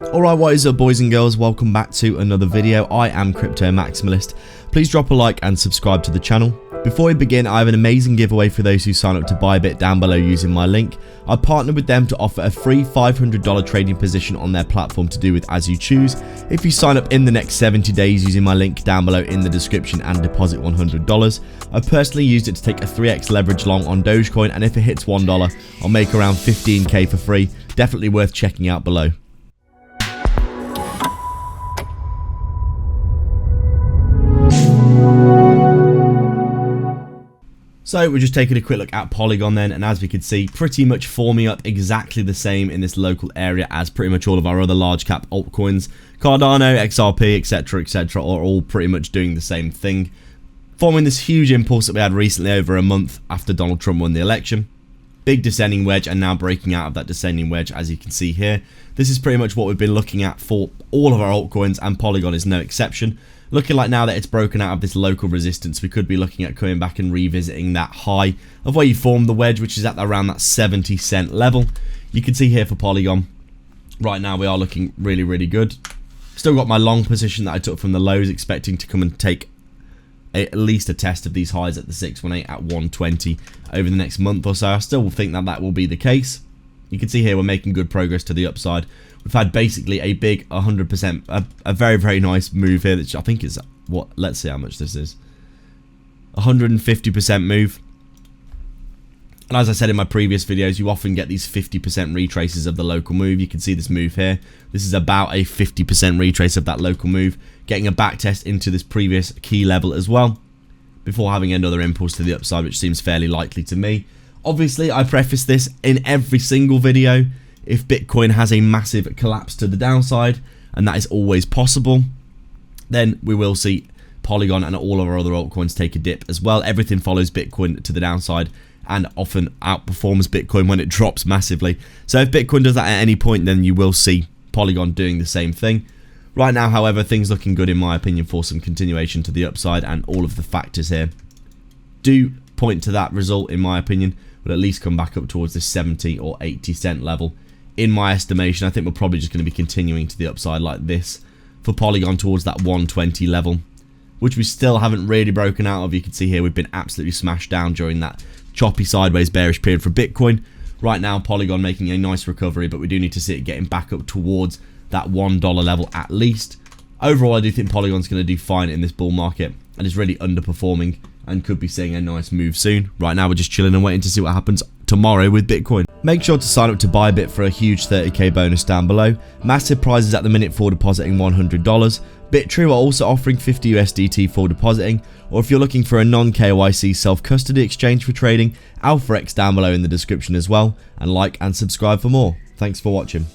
Alright, what is up boys and girls, welcome back to another video. I am Crypto Maximalist. Please drop a like and subscribe to the channel. Before we begin, I have an amazing giveaway for those who sign up to ByBit down below using my link. I partnered with them to offer a free $500 trading position on their platform to do with as you choose. If you sign up in the next 70 days using my link down below in the description and deposit $100. I personally used it to take a 3x leverage long on Dogecoin, and if it hits $1, I'll make around 15k for free. Definitely worth checking out below. So we're just taking a quick look at Polygon then, and as we can see, pretty much forming up exactly the same in this local area as pretty much all of our other large cap altcoins. Cardano, XRP, etc, are all pretty much doing the same thing, forming this huge impulse that we had recently over a month after Donald Trump won the election. Big descending wedge, and now breaking out of that descending wedge, as you can see here. This is pretty much what we've been looking at for all of our altcoins, and Polygon is no exception. Looking like now that it's broken out of this local resistance, we could be looking at coming back and revisiting that high of where you formed the wedge, which is at around that 70-cent level. You can see here for Polygon, right now we are looking really good. Still got my long position that I took from the lows, expecting to come and take at least a test of these highs at the 618 at 120 over the next month or so. I still think that that will be the case. You can see here we're making good progress to the upside. We've had basically a big 100%, a very nice move here, which I think is, what, let's see how much this is. 150% move. And as I said in my previous videos, you often get these 50% retraces of the local move. You can see this move here. This is about a 50% retrace of that local move, getting a back test into this previous key level as well, before having another impulse to the upside, which seems fairly likely to me. Obviously, I preface this in every single video. If Bitcoin has a massive collapse to the downside, and that is always possible, then we will see Polygon and all of our other altcoins take a dip as well. Everything follows Bitcoin to the downside and often outperforms Bitcoin when it drops massively. So if Bitcoin does that at any point, then you will see Polygon doing the same thing. Right now, however, things looking good in my opinion for some continuation to the upside, and all of the factors here do point to that result, in my opinion, will at least come back up towards this 70 or 80 cent level. In my estimation, I think we're probably just going to be continuing to the upside like this for Polygon towards that 120 level, which we still haven't really broken out of. You can see here we've been absolutely smashed down during that choppy sideways bearish period for Bitcoin. Right now, Polygon making a nice recovery, but we do need to see it getting back up towards that $1 level at least. Overall, I do think Polygon's going to do fine in this bull market and is really underperforming and could be seeing a nice move soon. Right now, we're just chilling and waiting to see what happens tomorrow with Bitcoin. Make sure to sign up to ByBit for a huge 30k bonus down below. Massive prizes at the minute for depositing $100. Bitrue are also offering 50 USDT for depositing, or if you're looking for a non-KYC self-custody exchange for trading, AlphaX down below in the description as well, and like and subscribe for more. Thanks for watching.